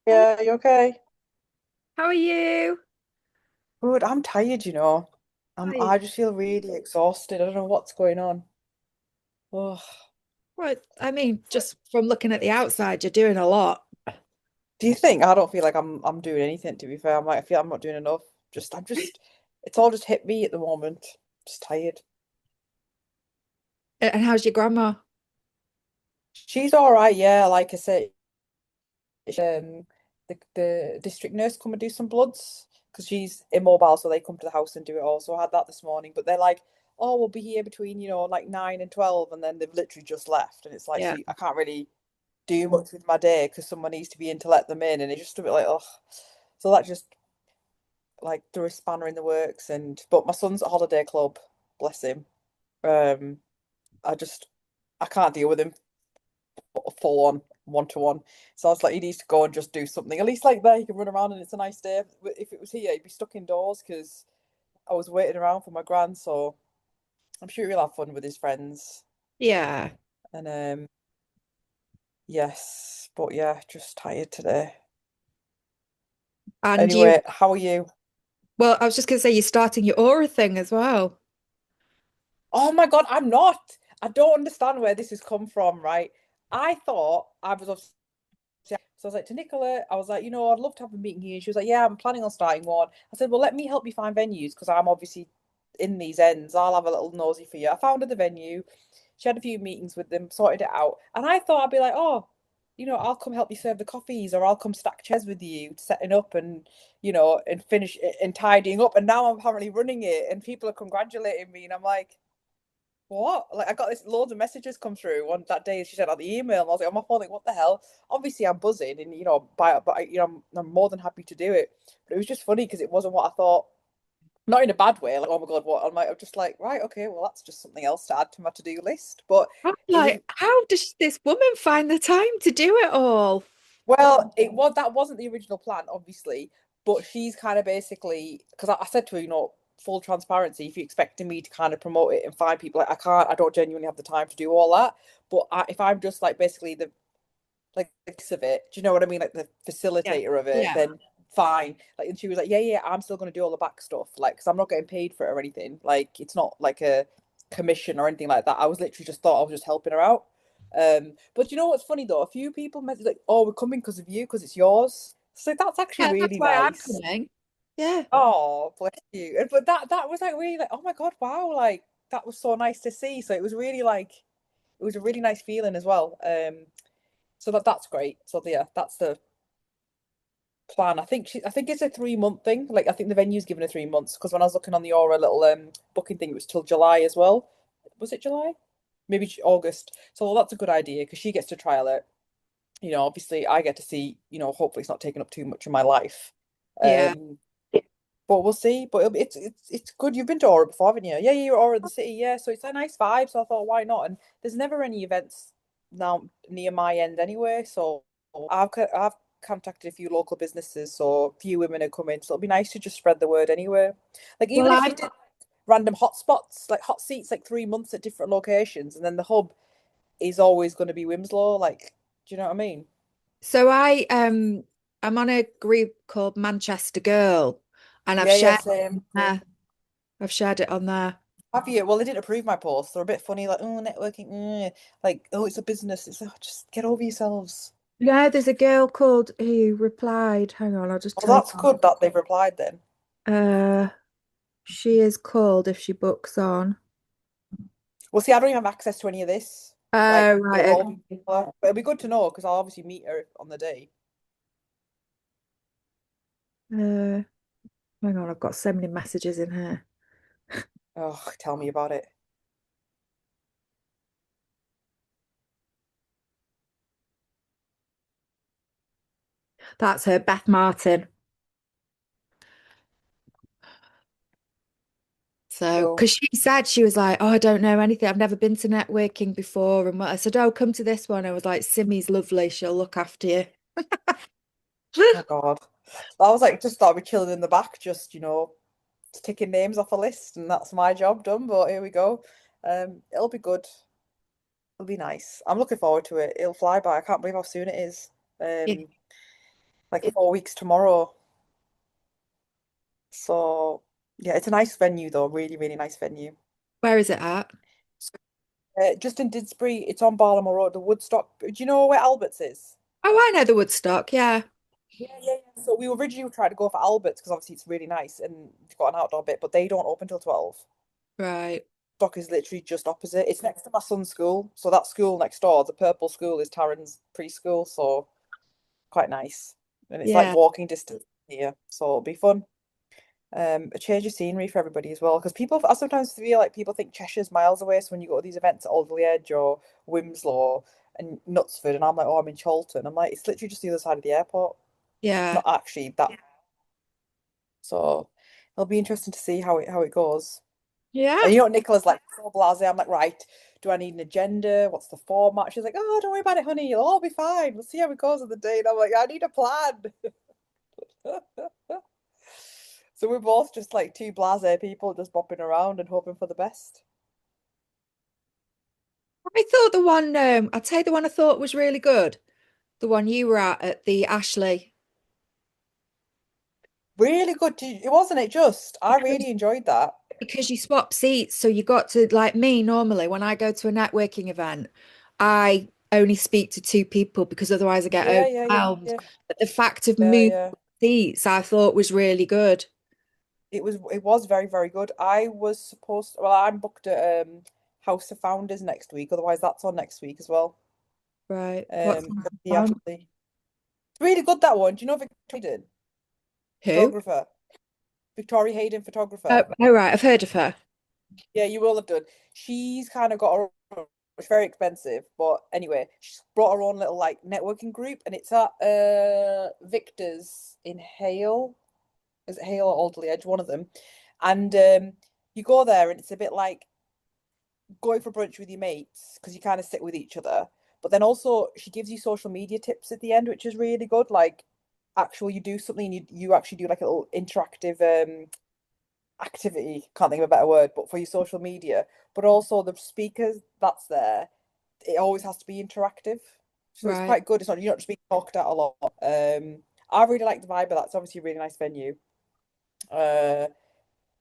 Yeah, you okay? How are you? Good. I'm tired, you know. Hi. I just feel really exhausted. I don't know what's going on. Oh, Well, I mean, just from looking at the outside, you're doing a lot. do you think? I don't feel like I'm doing anything, to be fair. I feel I'm not doing enough. It's all just hit me at the moment. Just tired. And how's your grandma? She's all right, yeah. Like I said, the district nurse come and do some bloods because she's immobile, so they come to the house and do it all. So I had that this morning, but they're like, "Oh, we'll be here between, like 9 and 12," and then they've literally just left, and it's like, Yeah. so I can't really do much with my day because someone needs to be in to let them in, and it's just a bit like, oh, so that just like threw a spanner in the works. And but my son's at holiday club, bless him. Um, I just I can't deal with him full on one to one. So I was like, he needs to go and just do something. At least like there, he can run around and it's a nice day. If it was here, he'd be stuck indoors because I was waiting around for my gran. So I'm sure he'll have fun with his friends. Yeah. And yes, but yeah, just tired today. And Anyway, how are you? well, I was just going to say you're starting your aura thing as well. Oh my God, I'm not. I don't understand where this has come from, right? I thought I was obs- So I was like to Nicola, I was like, I'd love to have a meeting here. And she was like, yeah, I'm planning on starting one. I said, well, let me help you find venues because I'm obviously in these ends. I'll have a little nosy for you. I found her the venue. She had a few meetings with them, sorted it out. And I thought I'd be like, oh, I'll come help you serve the coffees or I'll come stack chairs with you, setting up and finish and tidying up. And now I'm apparently running it and people are congratulating me. And I'm like, what? Like I got this loads of messages come through on that day. She sent out the email, and I was like on my phone, like, what the hell? Obviously, I'm buzzing, and but I'm more than happy to do it. But it was just funny because it wasn't what I thought. Not in a bad way, like oh my God, what? I'm just like, right, okay, well that's just something else to add to my to-do list. But I'm it was like, how does this woman find the time to do it all? well, it was that wasn't the original plan, obviously, but she's kind of basically because I said to her, full transparency, if you're expecting me to kind of promote it and find people, like I can't, I don't genuinely have the time to do all that. But if I'm just like basically the like mix of it, do you know what I mean? Like the Yeah. facilitator of it, Yeah. then fine. Like, and she was like, yeah, yeah, I'm still going to do all the back stuff, like, because I'm not getting paid for it or anything. Like, it's not like a commission or anything like that. I was literally just thought I was just helping her out. But you know what's funny though? A few people messaged like, "Oh, we're coming because of you, because it's yours." So that's actually Yeah, that's really why I'm nice. coming. Yeah. Oh, bless you. But that was like really like, oh my God, wow, like that was so nice to see. So it was really like it was a really nice feeling as well. So that's great. So yeah, that's the plan. I think it's a 3 month thing. Like I think the venue's given her 3 months because when I was looking on the Aura little booking thing, it was till July as well. Was it July? Maybe August. So that's a good idea because she gets to trial it. Obviously I get to see, hopefully it's not taking up too much of my life. Yeah. Um, but we'll see. But it's good. You've been to Aura before, haven't you? Yeah, you're Aura the city. Yeah, so it's a nice vibe. So I thought, why not? And there's never any events now near my end anyway. So I've contacted a few local businesses, so a few women are coming. So it'll be nice to just spread the word anyway. Like Well, even if you I'm did random hot spots, like hot seats, like 3 months at different locations, and then the hub is always going to be Wimslow. Like, do you know what I mean? so I'm on a group called Manchester Girl, and Yeah, yeah, same. I've shared it on there. Have you? Well, they didn't approve my post. They're a bit funny, like, oh, networking, like, oh, it's a business. It's like, just get over yourselves. Yeah, there's a girl called who replied. Hang on, I'll just Well, type. that's good that they've replied then. Uh, she is called if she books on. Well, see, I don't even have access to any of this. Like, Oh, it'll right. all be, but it'll be good to know because I'll obviously meet her on the day. Uh, hang on, I've got so many messages in here. Oh, tell me about it. That's her, Beth Martin. So, So, because she said she was like, "Oh, I don't know anything. I've never been to networking before." And what I said, "Oh, come to this one." I was like, "Simi's lovely. She'll look after you." oh God. I was like, just thought I'd be chilling in the back, just, ticking names off a list, and that's my job done. But here we go. It'll be good. It'll be nice. I'm looking forward to it. It'll fly by. I can't believe how soon it is. Yeah. Um, like 4 weeks tomorrow. So yeah, it's a nice venue though, really, really nice venue. Where is it at? So, just in Didsbury, it's on Barlamore Road, the Woodstock. Do you know where Albert's is? Oh, I know the Woodstock. Yeah. Yeah, yeah, yeah. So we originally tried to go for Albert's because obviously it's really nice and you've got an outdoor bit, but they don't open till 12. Right. Stock is literally just opposite. It's next to my son's school. So that school next door, the purple school, is Taryn's preschool. So quite nice. And it's like Yeah. walking distance here. So it'll be fun. A change of scenery for everybody as well. Because people, I sometimes feel like people think Cheshire's miles away. So when you go to these events at Alderley Edge or Wimslow and Knutsford, and I'm like, oh, I'm in Cholton. I'm like, it's literally just the other side of the airport. It's Yeah. not actually that. So it'll be interesting to see how it goes. Yeah. And you know, Nicola's like so blasé. I'm like, right, do I need an agenda? What's the format? She's like, oh, don't worry about it, honey. You'll all be fine. We'll see how it goes on the day. And I'm like, I need a plan. So we're both just like two blasé people just bopping around and hoping for the best. I thought the one, I'll tell you the one I thought was really good. The one you were at the Ashley. Really good. It wasn't it just? I Because really enjoyed that. because you swap seats, so you got to like me normally when I go to a networking event, I only speak to two people because otherwise I get Yeah, yeah, yeah, overwhelmed. yeah, But the fact of yeah, moving yeah. seats, I thought was really good. It was very, very good. I was supposed well, I'm booked at House of Founders next week, otherwise that's on next week as well. Right. What's The on? Ashley. It's really good that one. Do you know Victoria Hayden, Who? photographer? Victoria Hayden, Oh, photographer. oh, right. I've heard of her. Yeah, you will have done. She's kind of got her. It's very expensive, but anyway, she's brought her own little like networking group, and it's at Victor's in Hale. Is it Hale or Alderley Edge? One of them. And you go there, and it's a bit like going for brunch with your mates because you kind of sit with each other. But then also she gives you social media tips at the end, which is really good. Like, actual, you do something, and you actually do like a little interactive activity. Can't think of a better word, but for your social media. But also the speakers that's there, it always has to be interactive. So it's Right. quite good. It's not you're not just being talked at a lot. I really like the vibe of that. It's obviously a really nice venue. Uh,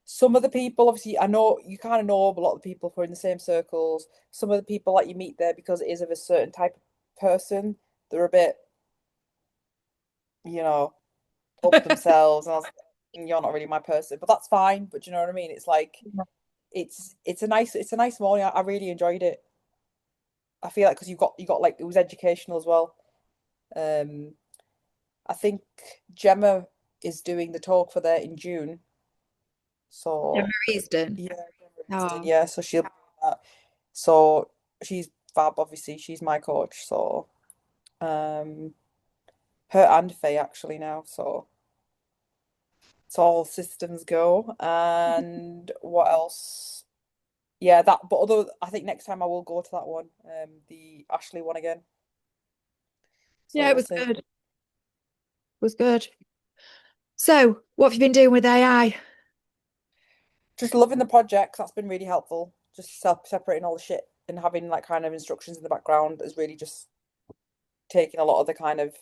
some of the people, obviously, I know you kind of know a lot of the people who are in the same circles. Some of the people that you meet there, because it is of a certain type of person, they're a bit, you know, up themselves. And I was like, you're not really my person, but that's fine. But you know what I mean? It's like it's a nice morning. I really enjoyed it. I feel like because you got like it was educational as well. Um, I think Gemma is doing the talk for that in June. Yeah, So Marie's done. yeah, Oh, yeah. So she'll be doing that. So she's fab. Obviously, she's my coach. So um, her and Faye actually now. So it's all systems go. And what else? Yeah, that. But although I think next time I will go to that one, the Ashley one again. So yeah, it we'll was see. good. It was good. So, what have you been doing with AI? Just loving the project. That's been really helpful. Just separating all the shit and having like kind of instructions in the background is really just taking a lot of the kind of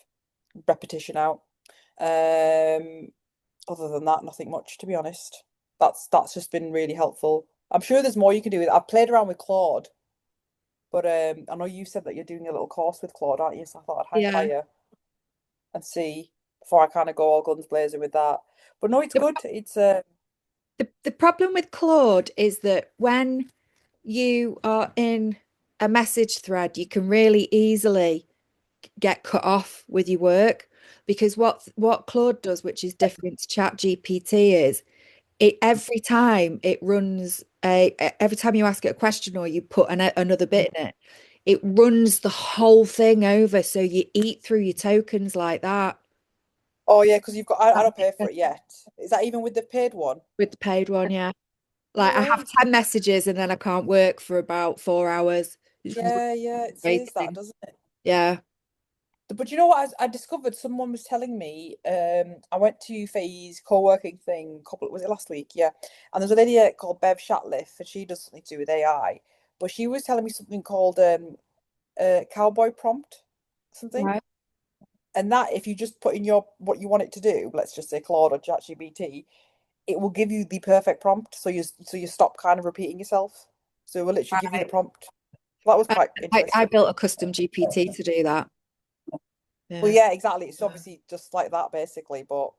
repetition out. Um, Other than that, nothing much to be honest. That's just been really helpful. I'm sure there's more you can do with it. I've played around with Claude, but I know you said that you're doing a little course with Claude, aren't you? So I thought I'd hang Yeah. fire and see before I kind of go all guns blazing with that. But no, it's The, good. It's the problem with Claude is that when you are in a message thread, you can really easily get cut off with your work because what Claude does, which is different to Chat GPT, is it every time you ask it a question or you put another bit in it, it runs the whole thing over, so you eat through your tokens like that. oh yeah, because you've got I don't pay for it yet. Is that even with the paid one? With the paid one, yeah. Like No I have way. 10 messages and then I can't work for about 4 hours. It's Yeah, yeah, it says that, frustrating. doesn't it? Yeah. But you know what? I discovered someone was telling me. I went to Faye's co-working thing. Couple was it last week? Yeah, and there's a lady called Bev Shatliff, and she does something to do with AI. But she was telling me something called cowboy prompt, something. Right. And that if you just put in your what you want it to do, let's just say Claude or ChatGPT, it will give you the perfect prompt. So you stop kind of repeating yourself. So it will literally give you the Right. prompt. That was quite I interesting. built a custom GPT to do that. Well, Yeah. yeah, exactly. It's obviously just like that basically, but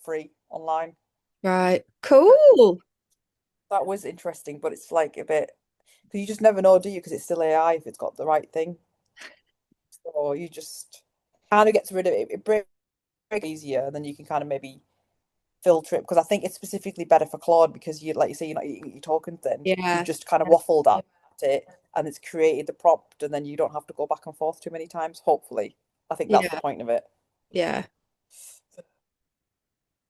free online. Right. Cool. That was interesting, but it's like a bit because you just never know, do you? Because it's still AI if it's got the right thing. So you just kind of gets rid of it. It breaks it easier, and then you can kind of maybe filter it because I think it's specifically better for Claude because you, like you say, you're not eating your tokens. Then you've Yeah. just kind of waffled at it, and it's created the prompt, and then you don't have to go back and forth too many times. Hopefully, I think that's the Yeah. point of it. Yeah.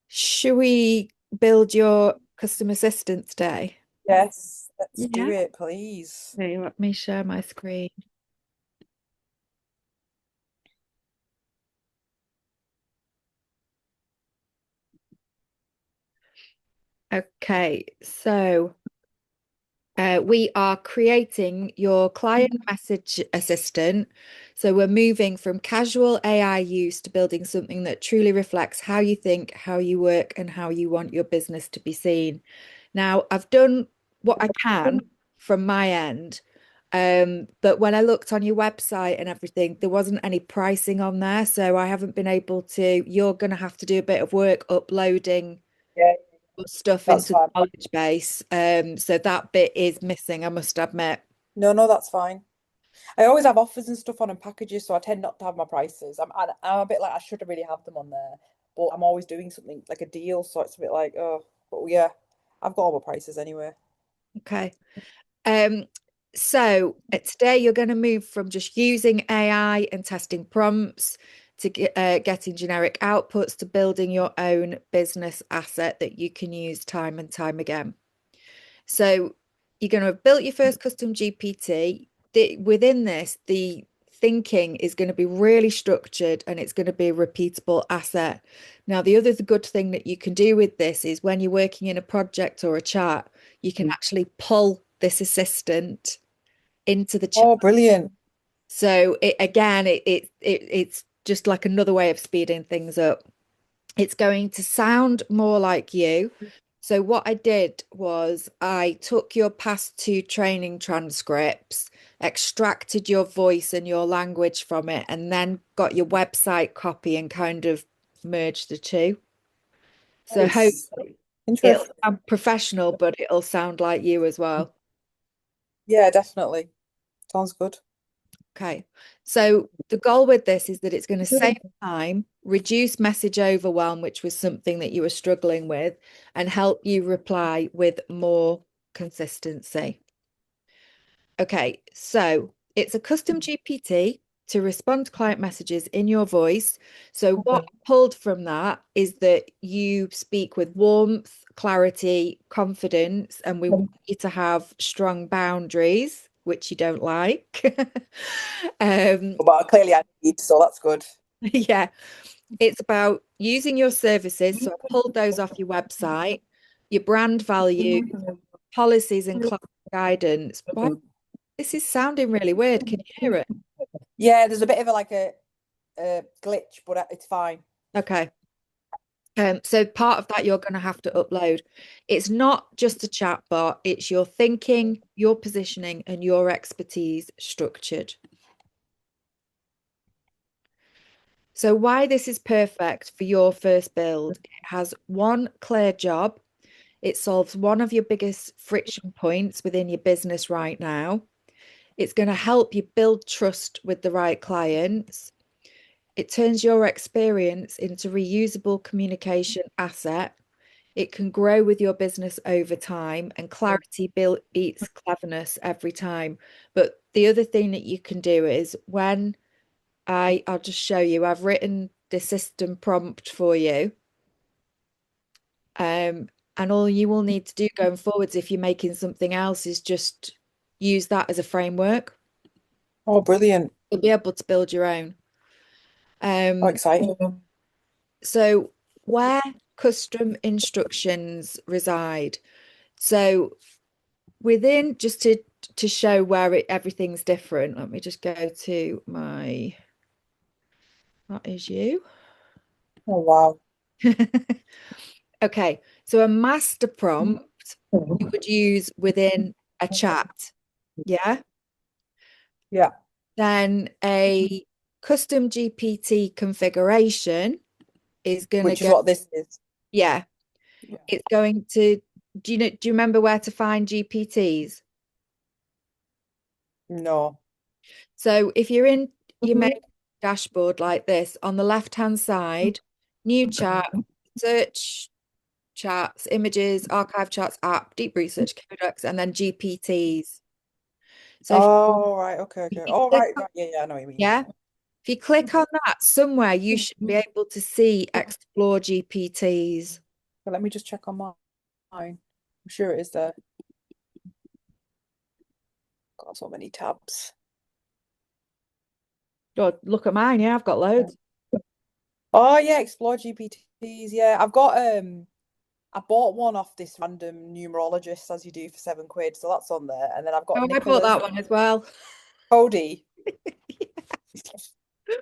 Should we build your custom assistant today? Yes, let's do Yeah. it, please. Okay, let me share my screen. Okay, so we are creating your client message assistant. So we're moving from casual AI use to building something that truly reflects how you think, how you work, and how you want your business to be seen. Now, I've done what I can from my end, but when I looked on your website and everything, there wasn't any pricing on there. So I haven't been able to, you're going to have to do a bit of work uploading Yeah, stuff that's into the fine. knowledge base. So that bit is missing, I must admit. No, no, that's fine. I always have offers and stuff on and packages, so I tend not to have my prices. I'm a bit like I should really have them on there, but I'm always doing something like a deal, so it's a bit like, oh, but yeah, I've got all my prices anyway. Okay. Um, so today you're going to move from just using AI and testing prompts to getting generic outputs to building your own business asset that you can use time and time again. So you're going to have built your first custom GPT. Within this, the thinking is going to be really structured and it's going to be a repeatable asset. Now, the other good thing that you can do with this is when you're working in a project or a chat, you can actually pull this assistant into the chat. Oh, brilliant. So it's just like another way of speeding things up. It's going to sound more like you. So what I did was I took your past two training transcripts, extracted your voice and your language from it, and then got your website copy and kind of merged the two. So hope Nice. it'll Interesting. sound professional, but it'll sound like you as well. Yeah, definitely. Sounds good. Okay. So the goal with this is that it's going to save time, reduce message overwhelm, which was something that you were struggling with, and help you reply with more consistency. Okay, so it's a custom GPT to respond to client messages in your voice. So what I pulled from that is that you speak with warmth, clarity, confidence, and we want you to have strong boundaries, which you don't like. Um, But clearly I need, so that's good. yeah, it's about using your services. So I pulled those off your website, your brand value, policies, and client guidance. Why this is sounding really weird. Can you hear it? Yeah, there's a bit of a glitch, but it's fine. Okay. So part of that you're going to have to upload. It's not just a chat bot, it's your thinking, your positioning, and your expertise structured. So why this is perfect for your first build, it has one clear job. It solves one of your biggest friction points within your business right now. It's going to help you build trust with the right clients. It turns your experience into reusable communication asset. It can grow with your business over time, and clarity beats cleverness every time. But the other thing that you can do is when I'll just show you, I've written the system prompt for you. And all you will need to do going forwards if you're making something else is just use that as a framework. Oh, brilliant. You'll be able to build your own. How Um, exciting. so where custom instructions reside. So within just to show where everything's different, let me just go to my That is you. Oh wow. Okay, so a master prompt you would use within a chat. Yeah. Yeah. Then a custom GPT configuration is going to Which is go, what this is. yeah, Yeah. it's going to, do you remember where to find GPTs? No. So if you're in your main dashboard like this, on the left-hand side, new chat, search chats, images, archive chats, app, deep research, codecs, and then GPTs. So Oh, right. Okay, if okay. you Oh, click right, on, right. Yeah, yeah, I know what you mean. yeah, if you click on that, somewhere you should be able to see explore GPTs. But let me just check on mine. I'm sure it is there. Got so many tabs. Oh, look at mine, yeah, I've got loads. Oh yeah, Explore GPTs. Yeah, I've got I bought one off this random numerologist as you do for £7. So that's on there. And then I've got Oh, I bought Nicola's that one as well. Cody.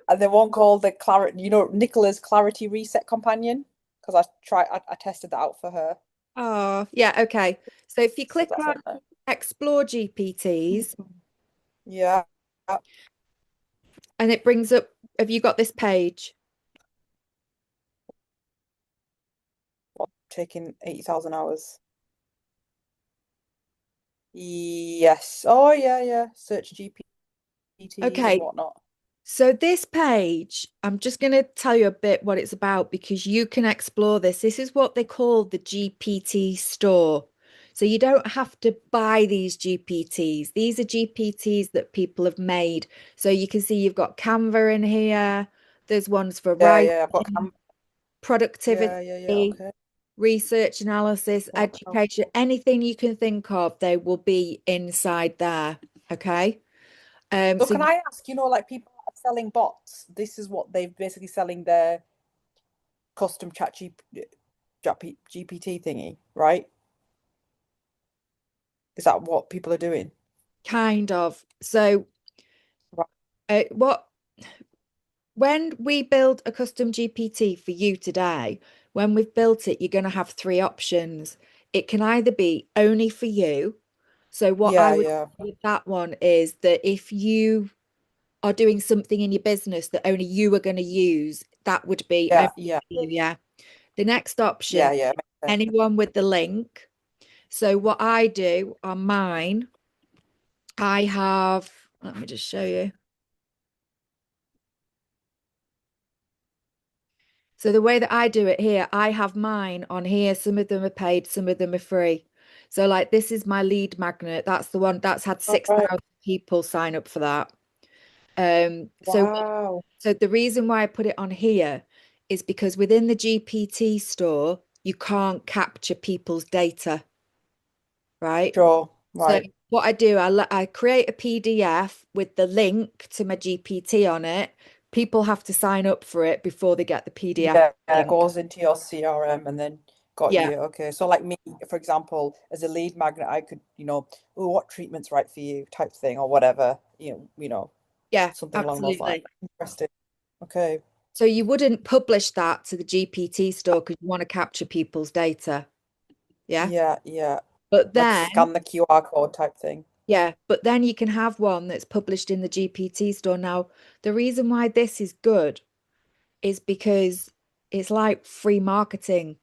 And then one called the Clarity, Nicola's Clarity Reset Companion. Because I tested that out for her. Oh, yeah, okay. So if you So click that's on on there. explore GPTs Yeah. and it brings up, have you got this page? Taking 80,000 hours. Yes. Oh yeah, yeah. Search GPTs and Okay, whatnot. so this page, I'm just going to tell you a bit what it's about because you can explore this. This is what they call the GPT store. So you don't have to buy these GPTs. These are GPTs that people have made. So you can see you've got Canva in here. There's ones for Yeah, writing, yeah. I've got productivity, Yeah, yeah, yeah. Okay. research analysis, Wow. education, anything you can think of, they will be inside there. Okay. So So can I ask, like people that are selling bots, this is what they're basically selling their custom GPT thingy, right? Is that what people are doing? kind of. So Right. what when we build a custom GPT for you today, when we've built it, you're going to have three options. It can either be only for you. So what I Yeah, would yeah. do with that one is that if you are doing something in your business that only you are going to use, that would be only Yeah, for yeah. you, yeah. The next option, Yeah, yeah. Makes sense. anyone with the link. So what I do on mine, I have, let me just show you. So the way that I do it here, I have mine on here. Some of them are paid, some of them are free. So like this is my lead magnet. That's the one that's had All right. 6,000 people sign up for that. Um, so Wow. so the reason why I put it on here is because within the GPT store, you can't capture people's data, right? Sure. So Right. what I do, I create a PDF with the link to my GPT on it. People have to sign up for it before they get the PDF Yeah, it link. goes into your CRM and then got Yeah. you. Okay. So like me, for example, as a lead magnet, I could, oh, what treatment's right for you type thing or whatever, Yeah, something along those lines. absolutely. Interesting. Okay. So you wouldn't publish that to the GPT store because you want to capture people's data. Yeah. Yeah, yeah. But Like then, scan the QR code type thing. yeah, but then you can have one that's published in the GPT store. Now, the reason why this is good is because it's like free marketing.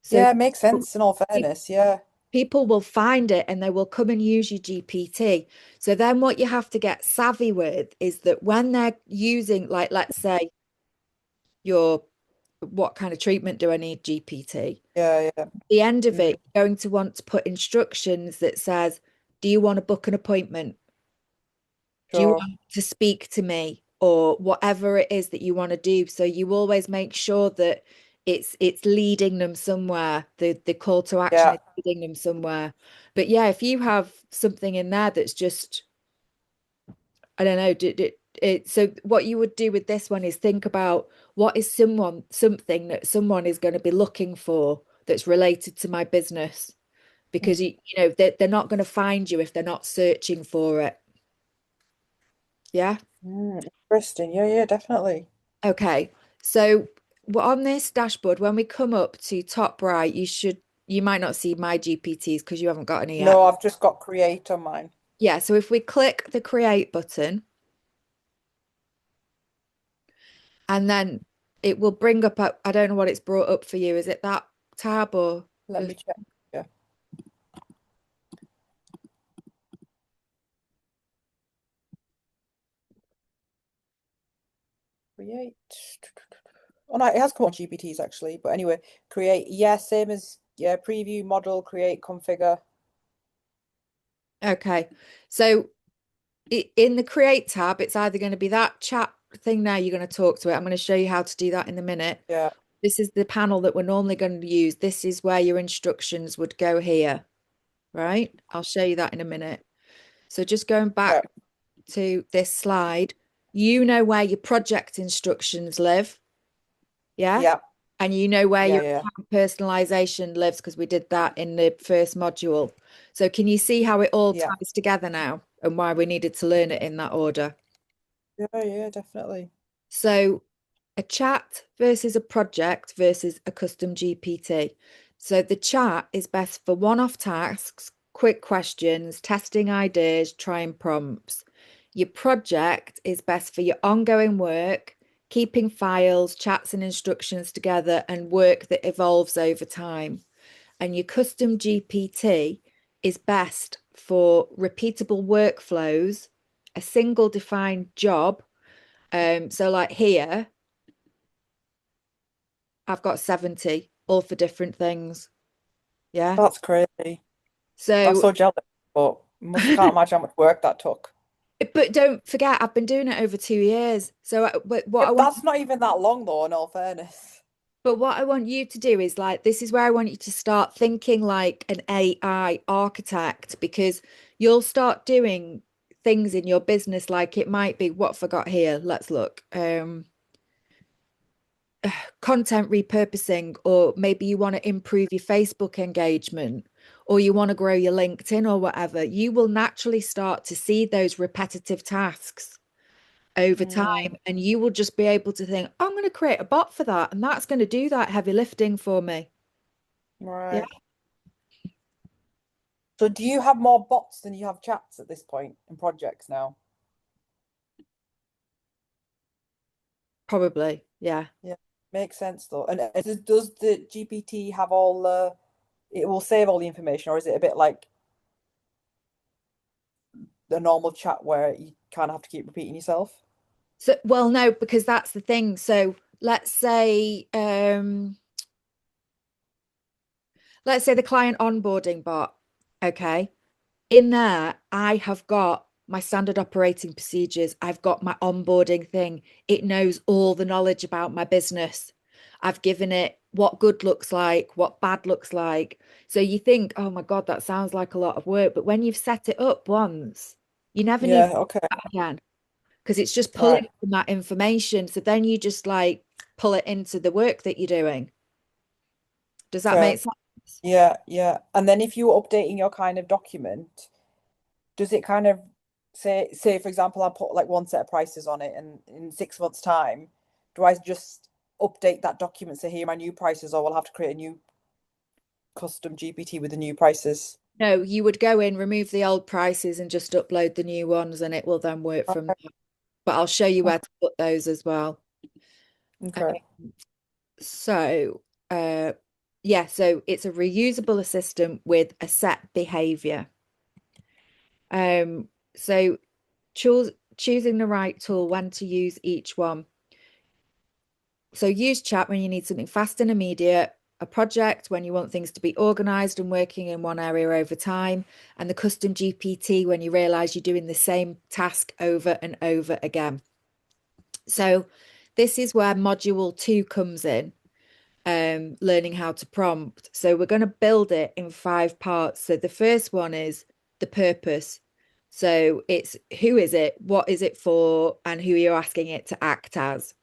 So Yeah, makes sense in all pe- fairness. Yeah. people will find it and they will come and use your GPT. So then what you have to get savvy with is that when they're using, like, let's say your what kind of treatment do I need GPT? Yeah, yeah. The end of Mm, it, you're going to want to put instructions that says, do you want to book an appointment? Do you sure. want to speak to me? Or whatever it is that you want to do. So you always make sure that it's leading them somewhere. The call to action Yeah. is leading them somewhere. But yeah, if you have something in there that's just, I don't know, so what you would do with this one is think about what is something that someone is going to be looking for that's related to my business because they're not going to find you if they're not searching for it. Yeah. Interesting. Yeah, yeah, definitely. Okay, so on this dashboard, when we come up to top right, you might not see my GPTs because you haven't got any yet. No, I've just got create on mine. Yeah, so if we click the create button and then it will bring up, I don't know what it's brought up for you. Is it that tab or Let me check. Yeah, create. Oh no, it has come on GPTs actually. But anyway, create. Yeah, same as yeah, preview, model, create, configure. okay. So in the create tab, it's either going to be that chat thing now you're going to talk to it. I'm going to show you how to do that in a minute. Yeah, This is the panel that we're normally going to use. This is where your instructions would go here, right? I'll show you that in a minute. So just going yeah, back to this slide, you know where your project instructions live, yeah? yeah, And you know where yeah, your yeah, account personalization lives because we did that in the first module. So can you see how it all yeah, ties together now and why we needed to learn it in that order? yeah, yeah, definitely. So a chat versus a project versus a custom GPT. So the chat is best for one-off tasks, quick questions, testing ideas, trying prompts. Your project is best for your ongoing work, keeping files, chats, and instructions together, and work that evolves over time. And your custom GPT is best for repeatable workflows, a single defined job. So like here, I've got 70, all for different things. Yeah. That's crazy. I'm So, so jealous, but must can't imagine how much work that took. but don't forget, I've been doing it over 2 years. So, but what Yeah, I but want, that's not even that long though, in all fairness. but what I want you to do is like, this is where I want you to start thinking like an AI architect because you'll start doing things in your business like it might be what I forgot here. Let's look. Content repurposing, or maybe you want to improve your Facebook engagement, or you want to grow your LinkedIn or whatever, you will naturally start to see those repetitive tasks over Mm, time. And you will just be able to think, I'm going to create a bot for that. And that's going to do that heavy lifting for me. Yeah, right. So do you have more bots than you have chats at this point in projects now? probably. Yeah. Yeah, makes sense though. And does the GPT have all the, it will save all the information, or is it a bit like the normal chat where you kind of have to keep repeating yourself? So, well, no, because that's the thing. So let's say the client onboarding bot. Okay. In there, I have got my standard operating procedures. I've got my onboarding thing. It knows all the knowledge about my business. I've given it what good looks like, what bad looks like. So you think, oh my God, that sounds like a lot of work. But when you've set it up once, you never need Yeah, okay. that again because it's just pulling Right. from that information. So then you just like pull it into the work that you're doing. Does that Okay. make sense? Yeah, yeah. And then if you were updating your kind of document, does it kind of say for example, I put like one set of prices on it and in 6 months' time, do I just update that document, say here are my new prices, or will I have to create a new custom GPT with the new prices? No, you would go in, remove the old prices, and just upload the new ones, and it will then work from Okay. there. But I'll show you where to put those as well. Okay. So, uh, yeah, so it's a reusable assistant with a set behavior. So choosing the right tool, when to use each one. So use chat when you need something fast and immediate, a project when you want things to be organized and working in one area over time, and the custom GPT when you realize you're doing the same task over and over again. So this is where module 2 comes in, learning how to prompt. So we're going to build it in 5 parts. So the first one is the purpose. So it's who is it, what is it for, and who you're asking it to act as.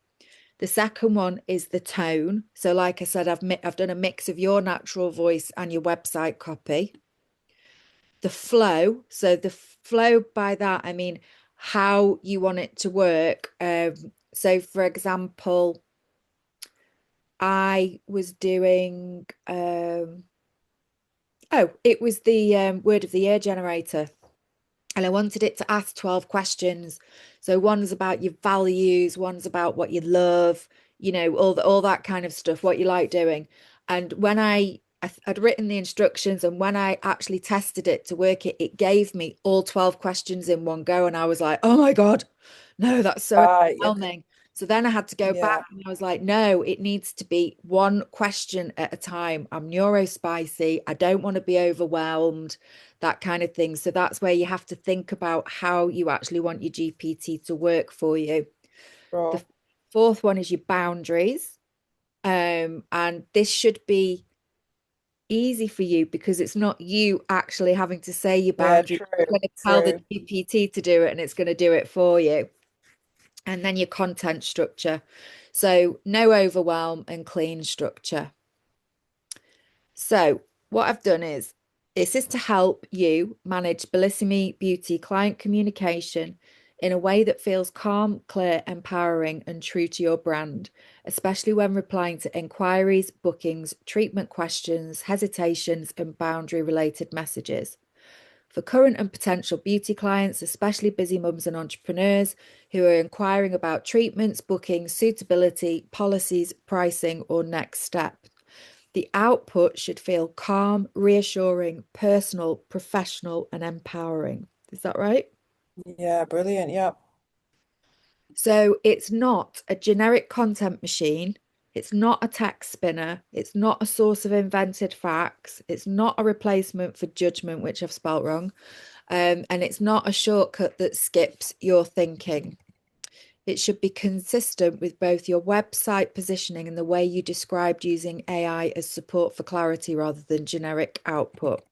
The second one is the tone. So, like I said, I've done a mix of your natural voice and your website copy. The flow. So, the flow by that, I mean, how you want it to work. So, for example, I was doing, it was the word of the year generator. And I wanted it to ask 12 questions. So one's about your values, one's about what you love, all that kind of stuff, what you like doing. And when I'd written the instructions, and when I actually tested it to work it, it gave me all 12 questions in one go. And I was like, oh my God, no, that's so Right. Okay. overwhelming. So then I had to go back Yeah. and I was like, no, it needs to be one question at a time. I'm neurospicy. I don't want to be overwhelmed, that kind of thing. So that's where you have to think about how you actually want your GPT to work for you. The Bro. fourth one is your boundaries. And this should be easy for you because it's not you actually having to say your Yeah. boundaries. True. You're going to tell the True. GPT to do it and it's going to do it for you. And then your content structure. So no overwhelm and clean structure. So what I've done is this is to help you manage Bellissimé Beauty client communication in a way that feels calm, clear, empowering, and true to your brand, especially when replying to inquiries, bookings, treatment questions, hesitations, and boundary related messages. For current and potential beauty clients, especially busy mums and entrepreneurs who are inquiring about treatments, bookings, suitability, policies, pricing, or next steps. The output should feel calm, reassuring, personal, professional, and empowering. Is that right? Yeah. Brilliant. Yeah. So it's not a generic content machine. It's not a text spinner. It's not a source of invented facts. It's not a replacement for judgment, which I've spelt wrong. And it's not a shortcut that skips your thinking. It should be consistent with both your website positioning and the way you described using AI as support for clarity rather than generic output.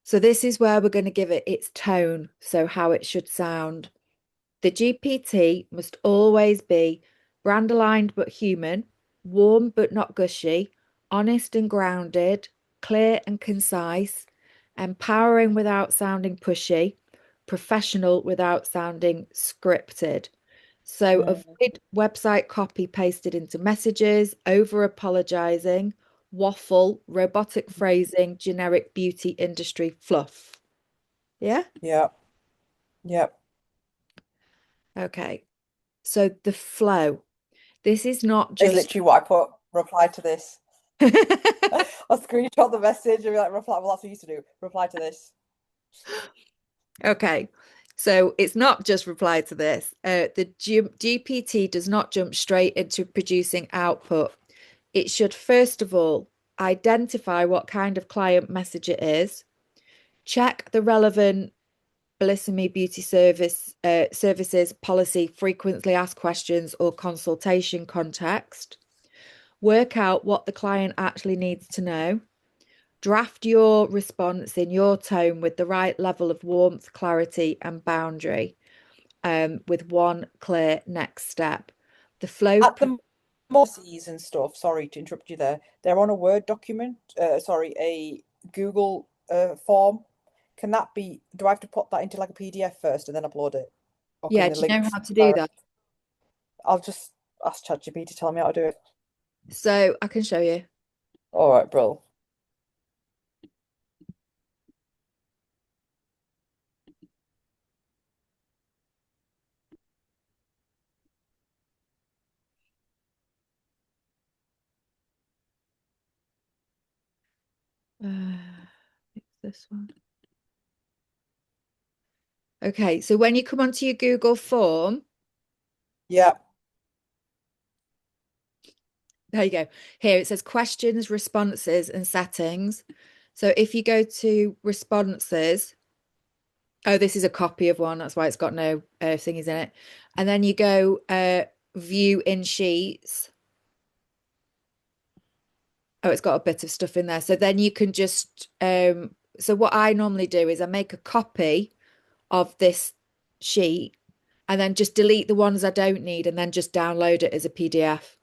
So, this is where we're going to give it its tone, so how it should sound. The GPT must always be brand aligned but human, warm but not gushy, honest and grounded, clear and concise, empowering without sounding pushy, professional without sounding scripted. So Mm, avoid website copy pasted into messages, over apologizing, waffle, robotic phrasing, generic beauty industry fluff. Yeah? yeah. Yeah. Okay. So the flow. This is not Is just literally what I put. Reply to this. I'll screenshot the message and be like, reply. Well, that's what you used to do. Reply to this. okay. So it's not just reply to this. The GPT does not jump straight into producing output. It should first of all identify what kind of client message it is, check the relevant Bellissimé Beauty services policy, frequently asked questions or consultation context, work out what the client actually needs to know, draft your response in your tone with the right level of warmth, clarity, and boundary, with one clear next step. The flow. At the Morses and stuff, sorry to interrupt you there. They're on a Word document, sorry, a Google form. Can that be, do I have to put that into like a PDF first and then upload it? Or can Yeah, the do you know links how to do direct? that? I'll just ask ChatGPT to tell me how to do it. So I can show you. All right, bro. It's this one. Okay, so when you come onto your Google form, Yeah. there you go. Here it says questions, responses, and settings. So if you go to responses, oh, this is a copy of one. That's why it's got no thingies in it. And then you go view in sheets. Oh, it's got a bit of stuff in there. So then you can just so what I normally do is I make a copy of this sheet and then just delete the ones I don't need and then just download it as a PDF.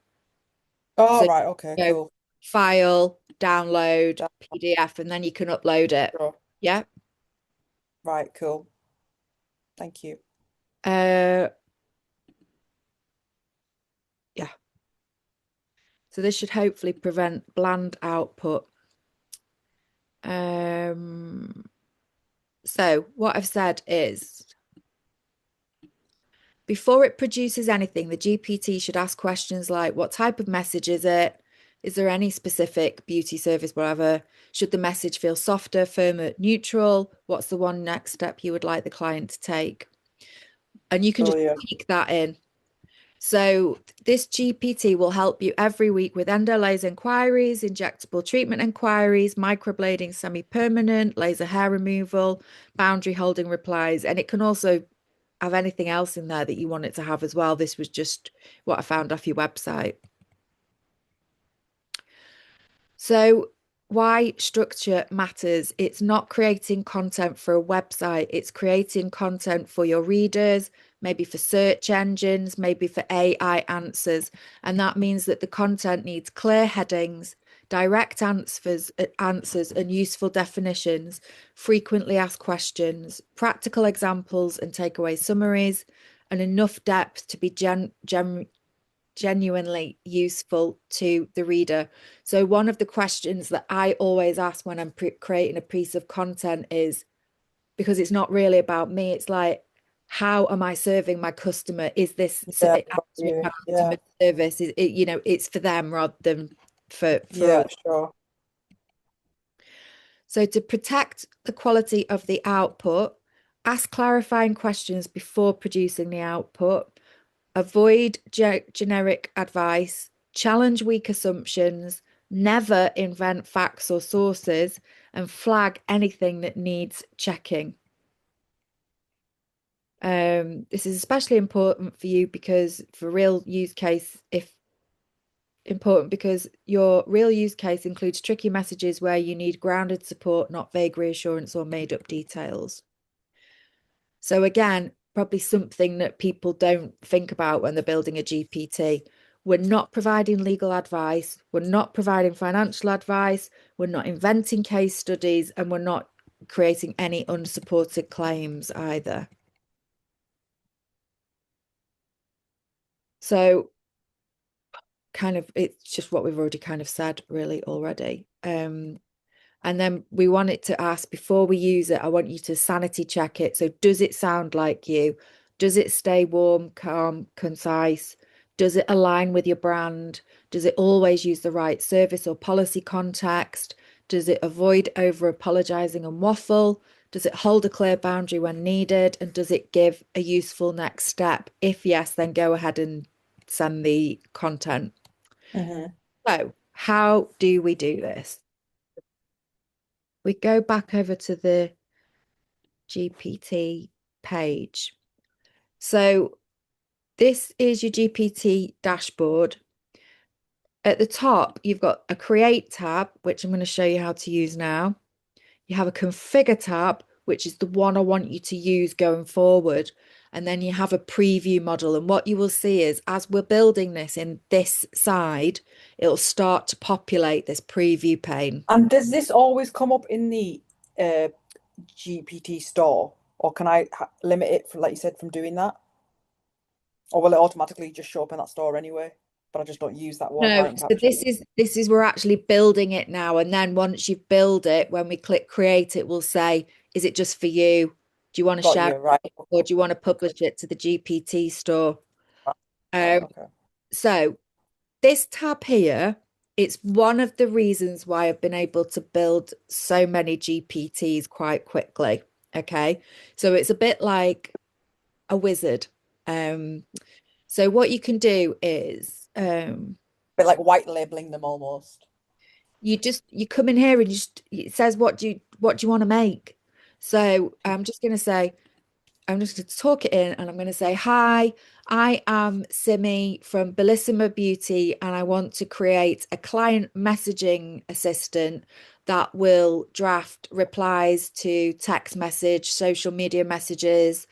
Oh, So right. Okay, you go cool. file, download, That- PDF, and then you can upload it. Sure. Yeah. Right, cool. Thank you. Uh, yeah. So this should hopefully prevent bland output. So what I've said is before it produces anything, the GPT should ask questions like, what type of message is it? Is there any specific beauty service, whatever? Should the message feel softer, firmer, neutral? What's the one next step you would like the client to take? And you can just Brilliant. tweak that in. So this GPT will help you every week with endo laser inquiries, injectable treatment inquiries, microblading semi-permanent, laser hair removal, boundary holding replies, and it can also have anything else in there that you want it to have as well. This was just what I found off your website. So why structure matters. It's not creating content for a website, it's creating content for your readers, maybe for search engines, maybe for AI answers. And that means that the content needs clear headings, direct answers and useful definitions, frequently asked questions, practical examples and takeaway summaries, and enough depth to be genuinely useful to the reader. So one of the questions that I always ask when I'm creating a piece of content is, because it's not really about me, it's like, how am I serving my customer? Is this Yeah, answering my yeah, customer service? Is it, it's for them rather than for yeah, us. sure. So to protect the quality of the output, ask clarifying questions before producing the output. Avoid generic advice, challenge weak assumptions, never invent facts or sources, and flag anything that needs checking. This is especially important for you because for real use case, if important because your real use case includes tricky messages where you need grounded support, not vague reassurance or made up details. So again, probably something that people don't think about when they're building a GPT. We're not providing legal advice, we're not providing financial advice, we're not inventing case studies, and we're not creating any unsupported claims either. So kind of it's just what we've already kind of said really already. And then we want it to ask before we use it, I want you to sanity check it. So does it sound like you? Does it stay warm, calm, concise? Does it align with your brand? Does it always use the right service or policy context? Does it avoid over apologizing and waffle? Does it hold a clear boundary when needed? And does it give a useful next step? If yes, then go ahead and send the content. Hmm. So, how do we do this? We go back over to the GPT page. So this is your GPT dashboard. At the top, you've got a create tab, which I'm going to show you how to use now. You have a configure tab, which is the one I want you to use going forward. And then you have a preview model. And what you will see is as we're building this in this side, it'll start to populate this preview pane. And does this always come up in the uh, GPT store, or can I limit it for, like you said, from doing that? Or will it automatically just show up in that store anyway? But I just don't use that one No, writing so caption. this is we're actually building it now. And then once you build it, when we click create, it will say, is it just for you? Do you want to Got share you, right. it or do you want to publish it to the GPT store? Right, Um, okay. so this tab here, it's one of the reasons why I've been able to build so many GPTs quite quickly. Okay. So it's a bit like a wizard. Um, so what you can do is Bit like white labeling them almost. you come in here and it says what do you want to make. So I'm just going to talk it in and I'm going to say, hi, I am Simi from Bellissimé Beauty and I want to create a client messaging assistant that will draft replies to text message, social media messages,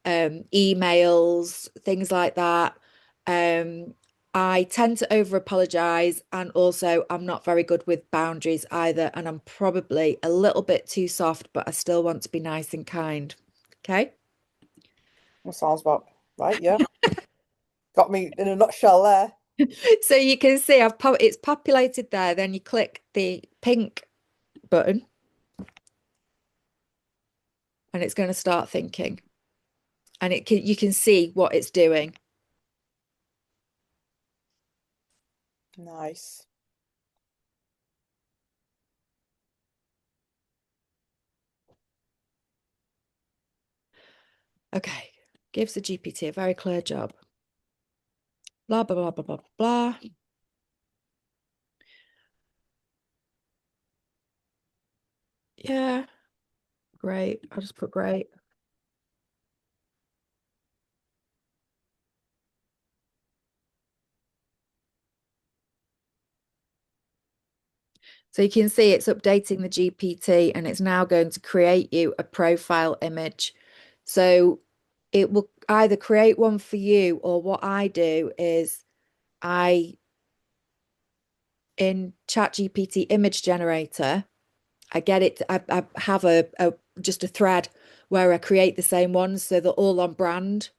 emails, things like that. Um, I tend to over apologize and also I'm not very good with boundaries either. And I'm probably a little bit too soft, but I still want to be nice and kind. Okay. That sounds about right. Yeah. Got me in a nutshell there. So you can see it's populated there. Then you click the pink button and it's going to start thinking. And you can see what it's doing. Nice. Okay. Gives the GPT a very clear job. Blah, blah, blah, blah, blah, blah. Yeah, great. I'll just put great. So you can see it's updating the GPT and it's now going to create you a profile image. So it will either create one for you, or what I do is I, in ChatGPT image generator, I get it. I have just a thread where I create the same ones so they're all on brand.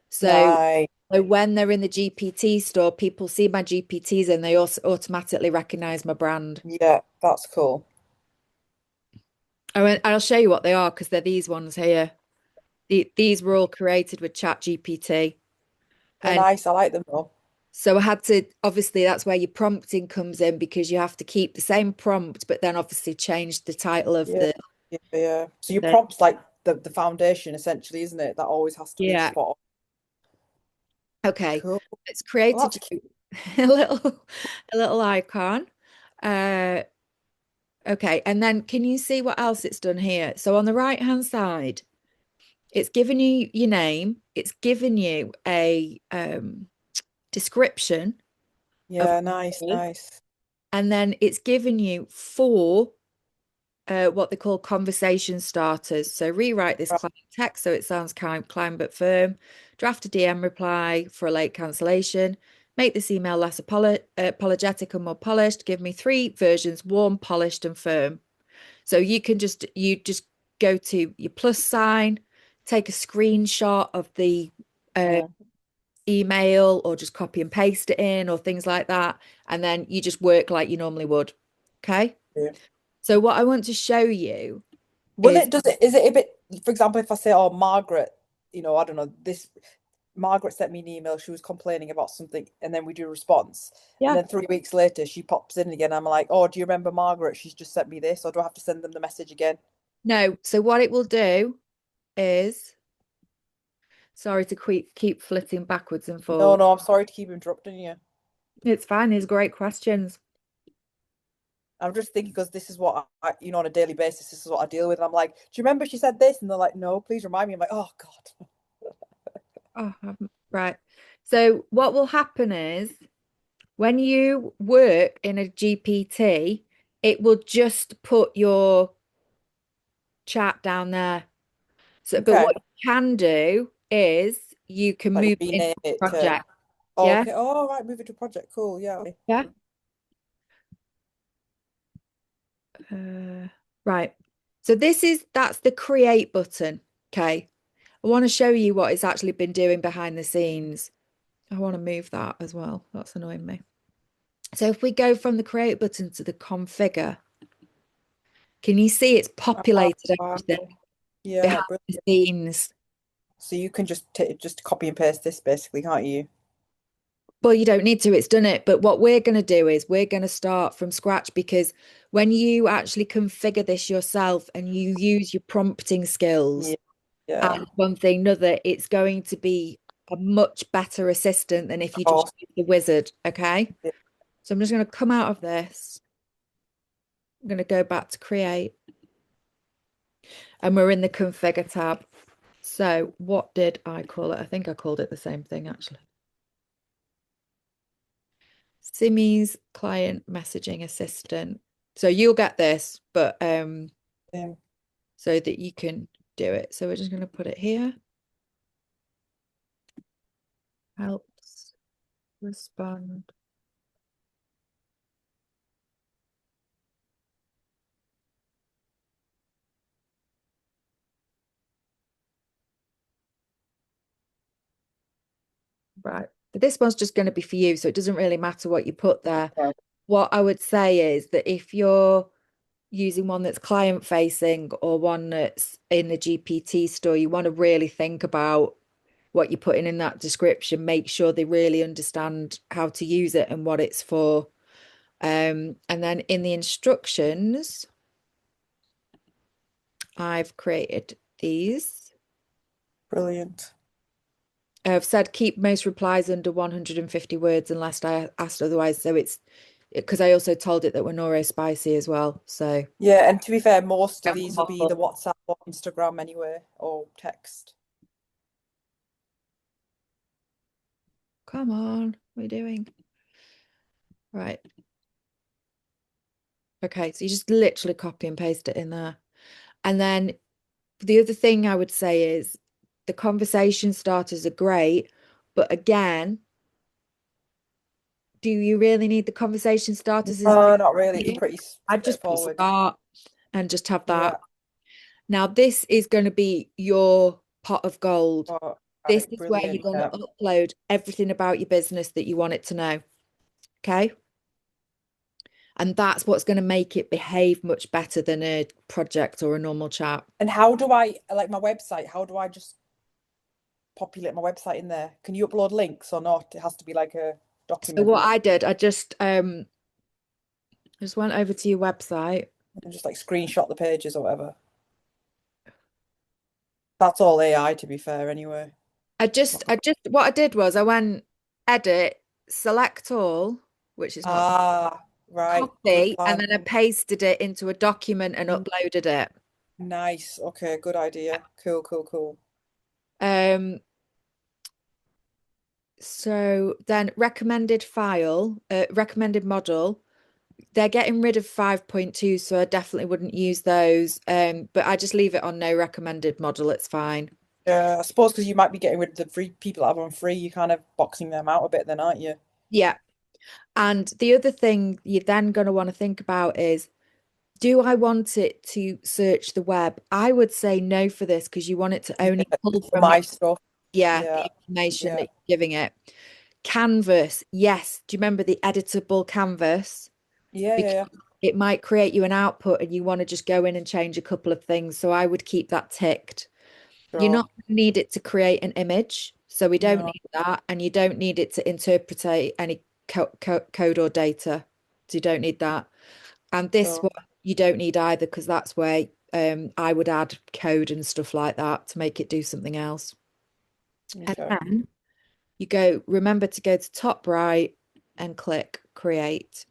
So, Nice. so when they're in the GPT store, people see my GPTs and they also automatically recognize my brand. Yeah, that's cool. Oh, and I'll show you what they are because they're these ones here. These were all created with ChatGPT. They're And nice. I like them though. so I had to, obviously, that's where your prompting comes in because you have to keep the same prompt, but then obviously change the title of Yeah. Yeah, yeah. So your the prompt's like the foundation essentially, isn't it? That always has to be yeah. spot on. Okay. Cool. It's Well, created that's cute. you a little icon. Uh, okay. And then can you see what else it's done here? So on the right hand side, it's given you your name, it's given you a description of Yeah, nice, me, nice. and then it's given you four what they call conversation starters. So rewrite this Right. client text so it sounds kind but firm. Draft a DM reply for a late cancellation. Make this email less apologetic and more polished. Give me three versions: warm, polished, and firm. So you just go to your plus sign, take a screenshot of the uh, Yeah, email, or just copy and paste it in, or things like that, and then you just work like you normally would. Okay. yeah. So what I want to show you Will is it, is it a bit, for example, if I say, oh, Margaret, I don't know, this Margaret sent me an email, she was complaining about something, and then we do a response. And yeah. then 3 weeks later, she pops in again. I'm like, oh, do you remember Margaret? She's just sent me this, or do I have to send them the message again? No. So what it will do is, sorry to keep flitting backwards and No, forwards. no, I'm sorry to keep interrupting you. It's fine. These great questions. I'm just thinking because this is what on a daily basis, this is what I deal with. And I'm like, do you remember she said this? And they're like, no, please remind me. I'm like, oh God. Oh, right. So what will happen is when you work in a GPT, it will just put your chat down there. So, but Okay. what you can do is you can Like move it into rename a it to, project. oh, Yeah. okay. Oh, right, move it to project. Cool. Yeah. Okay. Yeah. Uh, right. So that's the create button. Okay. I want to show you what it's actually been doing behind the scenes. I want to move that as well. That's annoying me. So if we go from the create button to the configure, can you see it's Oh, populated wow. everything Yeah, behind the brilliant. scenes? So you can just copy and paste this basically, can't you? Well, you don't need to, it's done it. But what we're going to do is we're going to start from scratch, because when you actually configure this yourself and you use your prompting skills Yeah. Yeah. and one thing another, it's going to be a much better assistant than if Of you just course. use the wizard. Okay. Yeah. So I'm just going to come out of this. I'm going to go back to create, and we're in the configure tab. So what did I call it? I think I called it the same thing actually. Simi's client messaging assistant. So you'll get this, but Yeah. so that you can do it. So we're just going to put it here. Helps respond. Right. But this one's just going to be for you, so it doesn't really matter what you put there. Okay. What I would say is that if you're using one that's client facing or one that's in the GPT store, you want to really think about what you're putting in that description. Make sure they really understand how to use it and what it's for. And then in the instructions, I've created these. Brilliant. I've said keep most replies under 150 words unless I asked otherwise. So it's because I also told it that we're neurospicy as well. So Yeah, and to be fair, most of these will be the WhatsApp or Instagram anyway, or text. come on, what are you doing? Right. Okay, so you just literally copy and paste it in there. And then the other thing I would say is the conversation starters are great, but again, do you really need the conversation starters? No, not really. It's pretty I'd just put straightforward. start and just have that. Yeah. Now, this is going to be your pot of gold. Oh, This right, is where you're brilliant. going Yeah. to upload everything about your business that you want it to know. Okay. And that's what's going to make it behave much better than a project or a normal chat. And how do I like my website? How do I just populate my website in there? Can you upload links or not? It has to be like a So document what I did, I just went over to your website. and just like screenshot the pages or whatever. That's all AI, to be fair, anyway. What I did was I went edit, select all, which is not Ah, right. Good copy, and plan. then I pasted it into a document and Mm, uploaded it. nice. Okay, good idea. Cool, cool, cool. Um, so then recommended model, they're getting rid of 5.2, so I definitely wouldn't use those. But I just leave it on no recommended model, it's fine. Yeah, I suppose because you might be getting rid of the free people that have on free, you're kind of boxing them out a bit then, aren't you? Yeah. And the other thing you're then going to want to think about is, do I want it to search the web? I would say no for this because you want it to only Yeah, pull just for from my stuff. yeah, Yeah, the information yeah, that you're giving it. Canvas, yes. Do you remember the editable canvas? yeah, yeah, Because yeah. it might create you an output and you want to just go in and change a couple of things. So I would keep that ticked. You're Sure. not gonna need it to create an image, so we don't No, need that, and you don't need it to interpret any code or data. So you don't need that. And this sure. one you don't need either because that's where I would add code and stuff like that to make it do something else. And Okay. then remember to go to top right and click create.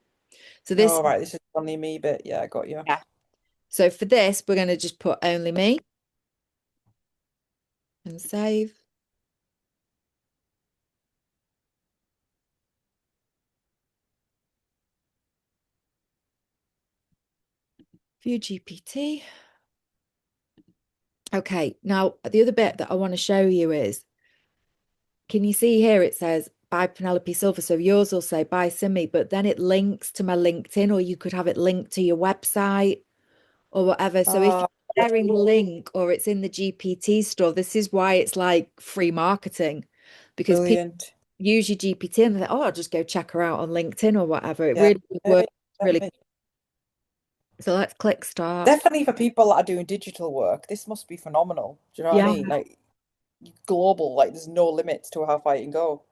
So this, All right, this is only me bit. Yeah, I got you. yeah. So for this, we're going to just put only me and save. View GPT. Okay, now the other bit that I want to show you is, can you see here it says by Penelope Silver? So yours will say by Simi, but then it links to my LinkedIn, or you could have it linked to your website or whatever. So if Uh, you're sharing a link or it's in the GPT store, this is why it's like free marketing because people brilliant. use your GPT and they're like, oh, I'll just go check her out on LinkedIn or whatever. It Yeah, really would yeah, work really. definitely. So let's click start. Definitely for people that are doing digital work, this must be phenomenal. Do you know what I Yeah. mean? Like global, like there's no limits to how far you can go.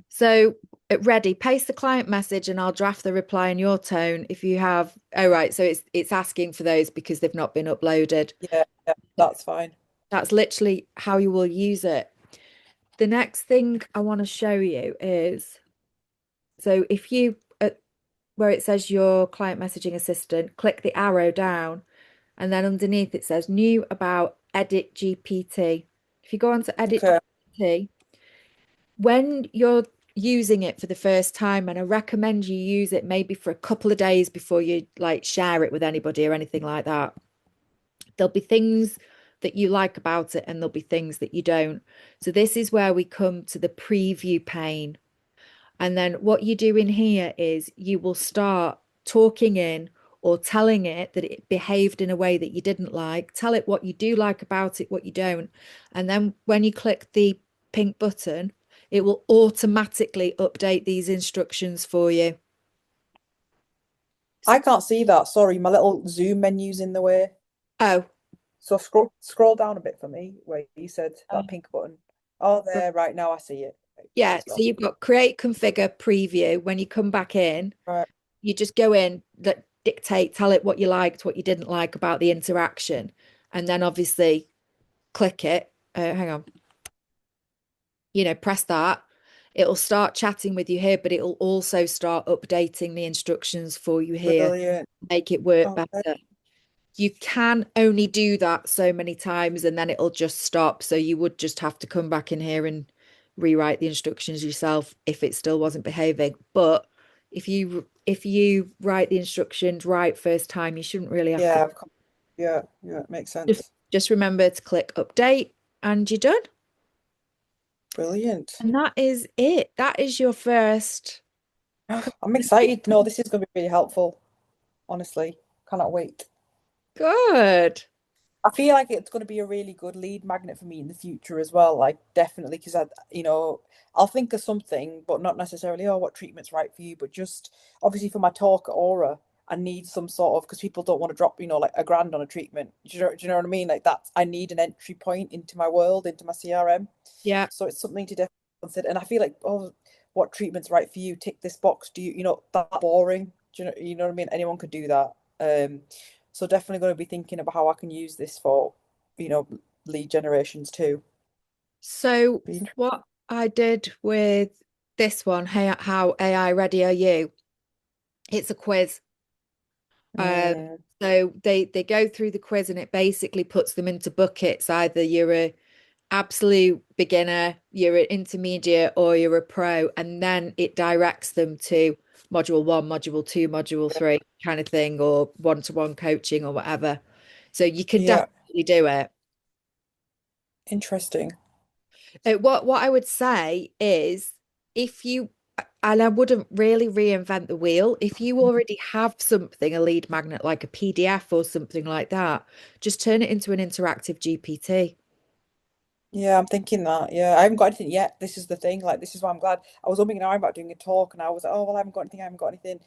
So ready, paste the client message and I'll draft the reply in your tone if you have. Oh, right. So it's asking for those because they've not been uploaded. Yeah, yeah, that's fine. That's literally how you will use it. The next thing I want to show you is, so if you where it says your client messaging assistant, click the arrow down and then underneath it says new about edit GPT. If you go on to edit Okay. GPT, when you're using it for the first time, and I recommend you use it maybe for a couple of days before you like share it with anybody or anything like that. There'll be things that you like about it and there'll be things that you don't. So this is where we come to the preview pane. And then what you do in here is you will start talking in or telling it that it behaved in a way that you didn't like. Tell it what you do like about it, what you don't. And then when you click the pink button, it will automatically update these instructions for you. I can't see that. Sorry, my little Zoom menu's in the way. Oh, So scroll down a bit for me where you said that pink button. Oh, there, right now I see it. Right, yeah. it's So gone. you've got create, configure, preview. When you come back in, Right. you just go in, that dictate, tell it what you liked, what you didn't like about the interaction, and then obviously click it. Hang on, press that. It'll start chatting with you here, but it'll also start updating the instructions for you here, Brilliant. make it work Okay. better. You can only do that so many times and then it'll just stop. So you would just have to come back in here and rewrite the instructions yourself if it still wasn't behaving. But if you write the instructions right first time, you shouldn't really have to. Yeah, yeah, it makes Just sense. just remember to click update and you're done. Brilliant. And that is it. That is your first. I'm excited. No, this is going to be really helpful, honestly. Cannot wait. Good. I feel like it's going to be a really good lead magnet for me in the future as well. Like definitely, because I'll think of something, but not necessarily, oh, what treatment's right for you, but just obviously for my talk at Aura, I need some sort of because people don't want to drop, like a grand on a treatment. Do you know what I mean? Like that's I need an entry point into my world, into my CRM. Yeah. So it's something to definitely consider. And I feel like, oh, what treatment's right for you? Tick this box. Do that boring? Do you know what I mean? Anyone could do that. So definitely going to be thinking about how I can use this for, you know, lead generations too. So what I did with this one, hey, how AI ready are you? It's a quiz. Uh, Mm, so they go through the quiz and it basically puts them into buckets. Either you're a absolute beginner, you're an intermediate, or you're a pro, and then it directs them to module one, module two, module three kind of thing, or one-to-one coaching or whatever. So you can yeah, definitely do it. interesting. What I would say is if you, and I wouldn't really reinvent the wheel, if you already have something, a lead magnet like a PDF or something like that, just turn it into an interactive GPT. Yeah, I'm thinking that. Yeah, I haven't got anything yet. This is the thing. Like, this is why I'm glad. I was umming and ahhing about doing a talk, and I was like, oh well, I haven't got anything. I haven't got anything.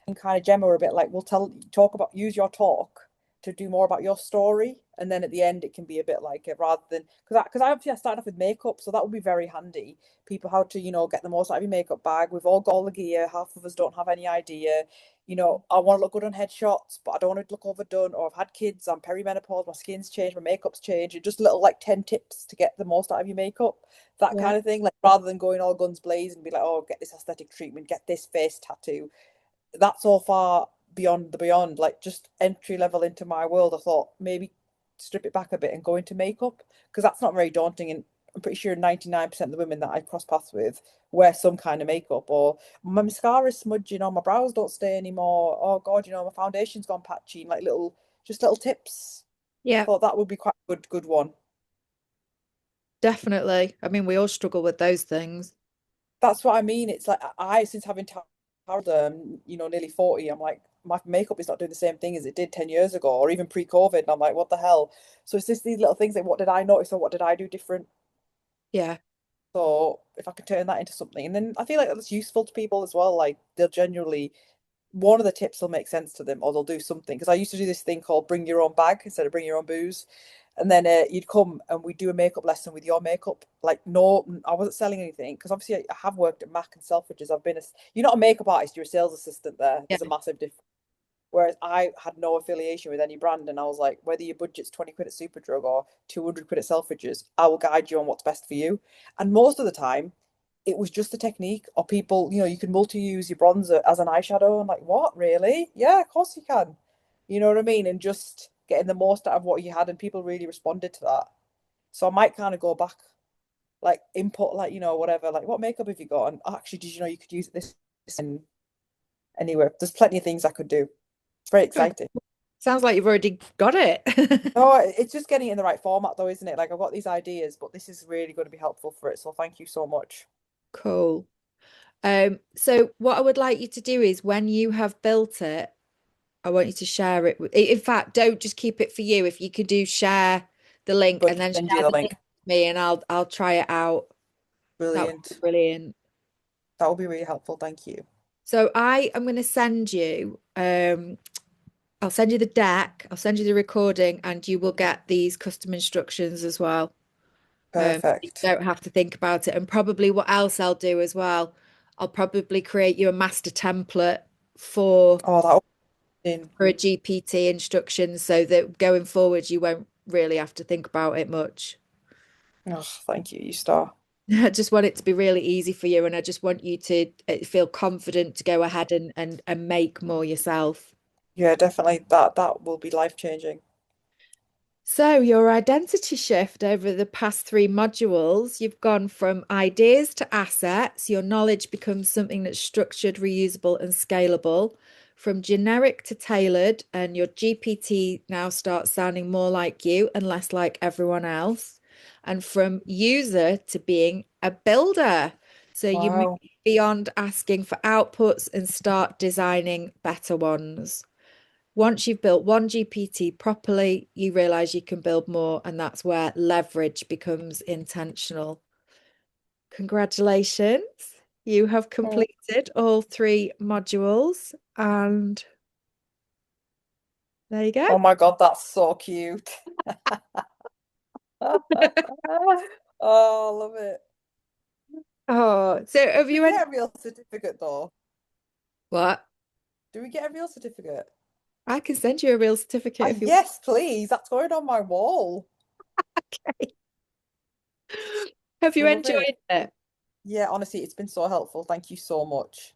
And kind of Gemma were a bit like, we'll use your talk to do more about your story, and then at the end it can be a bit like it rather than because I obviously I started off with makeup, so that would be very handy. People how to get the most out of your makeup bag. We've all got all the gear. Half of us don't have any idea. I want to look good on headshots, but I don't want to look overdone. Or I've had kids, I'm perimenopause, my skin's changed, my makeup's changed. And just little like 10 tips to get the most out of your makeup, that Yeah. kind of thing. Like rather than going all guns blazing and be like, oh, get this aesthetic treatment, get this face tattoo, that's all far beyond the beyond. Like just entry level into my world. I thought maybe strip it back a bit and go into makeup because that's not very daunting. And I'm pretty sure 99% of the women that I cross paths with wear some kind of makeup, or my mascara's smudging, or my brows don't stay anymore. Oh God, my foundation's gone patchy. Like little tips. I Yeah, thought that would be quite a good one. definitely. I mean, we all struggle with those things. That's what I mean. It's like since having nearly 40, I'm like, my makeup is not doing the same thing as it did 10 years ago or even pre-COVID. And I'm like, what the hell? So it's just these little things like, what did I notice or what did I do different? Yeah. So if I could turn that into something, and then I feel like that's useful to people as well. Like they'll genuinely, one of the tips will make sense to them or they'll do something. Because I used to do this thing called bring your own bag instead of bring your own booze. And then you'd come and we'd do a makeup lesson with your makeup. Like, no, I wasn't selling anything because obviously I have worked at Mac and Selfridges. You're not a makeup artist, you're a sales assistant there. Yeah. There's a massive difference. Whereas I had no affiliation with any brand, and I was like, whether your budget's 20 quid at Superdrug or 200 quid at Selfridges, I will guide you on what's best for you. And most of the time, it was just the technique, or people, you can multi-use your bronzer as an eyeshadow. I'm like, what, really? Yeah, of course you can. You know what I mean? And just getting the most out of what you had, and people really responded to that. So I might kind of go back, like input, like, whatever, like what makeup have you got? And actually, did you know you could use this and anywhere? There's plenty of things I could do. It's very Good. exciting. Sounds like you've already got it. No, it's just getting it in the right format though, isn't it? Like I've got these ideas, but this is really going to be helpful for it. So thank you so much. Cool. So what I would like you to do is when you have built it, I want you to share it in fact, don't just keep it for you. If you could do share the link But and then send you share the the link link. me and I'll try it out. That would be Brilliant. brilliant. That would be really helpful. Thank you. So I am going to send you, I'll send you the deck, I'll send you the recording, and you will get these custom instructions as well. You Perfect. don't have to think about it. And probably what else I'll do as well, I'll probably create you a master template for Oh, that would be for a GPT instructions so that going forward you won't really have to think about it much. oh, thank you, you star. I just want it to be really easy for you, and I just want you to feel confident to go ahead and make more yourself. Yeah, definitely. That will be life changing. So, your identity shift over the past three modules, you've gone from ideas to assets. Your knowledge becomes something that's structured, reusable, and scalable. From generic to tailored, and your GPT now starts sounding more like you and less like everyone else. And from user to being a builder. So, you move Wow. beyond asking for outputs and start designing better ones. Once you've built one GPT properly, you realize you can build more, and that's where leverage becomes intentional. Congratulations. You have Oh, completed all three modules, and there you go. oh my God, that's so cute. Oh, love it. Oh, so have Do we you en get a real certificate though? what? Do we get a real certificate? I can send you a real certificate if you Yes, please. That's going on my wall. want. Have you Love enjoyed it. it? Yeah, honestly, it's been so helpful. Thank you so much.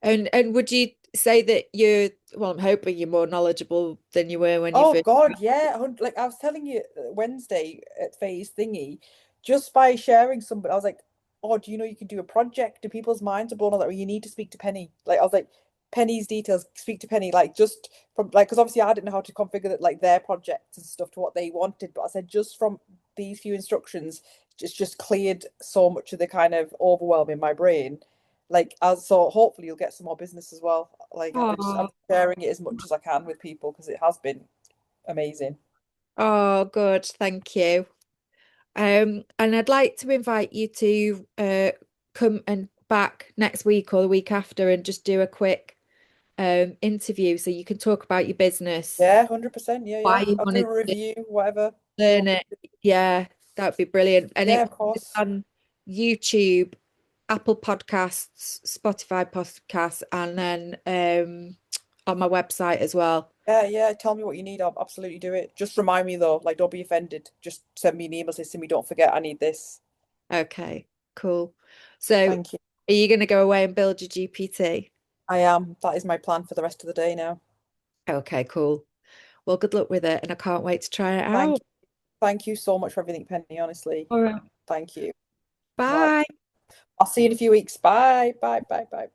And would you say that you're, well, I'm hoping you're more knowledgeable than you were when you Oh first. God, yeah. Like I was telling you Wednesday at Faye's thingy, just by sharing somebody, I was like, "Oh, do you know you can do a project?" And people's minds are blown. I was like, "Well, you need to speak to Penny." Like I was like, "Penny's details, speak to Penny." Like just from like, because obviously I didn't know how to configure that, like their projects and stuff to what they wanted. But I said just from these few instructions, just cleared so much of the kind of overwhelm in my brain. Like as so, hopefully you'll get some more business as well. Like I'm Oh, sharing it as much as I can with people because it has been amazing. oh, good. Thank you. And I'd like to invite you to come and back next week or the week after and just do a quick interview so you can talk about your business, Yeah, 100%. Yeah, why yeah. you I'll do wanted a to review, whatever you learn want me it. to do. Yeah, that'd be brilliant. And it Yeah, of will be course. on YouTube, Apple Podcasts, Spotify Podcasts, and then on my website as well. Yeah, yeah. Tell me what you need. I'll absolutely do it. Just remind me though, like don't be offended. Just send me an email, say, Simi, don't forget I need this. Okay, cool. So Thank you. are you going to go away and build your GPT? I am. That is my plan for the rest of the day now. Okay, cool. Well, good luck with it, and I can't wait to try it Thank out. you. Thank you so much for everything, Penny, honestly. All right. Thank you. Right. Bye. I'll see you in a few weeks. Bye. Bye. Bye. Bye.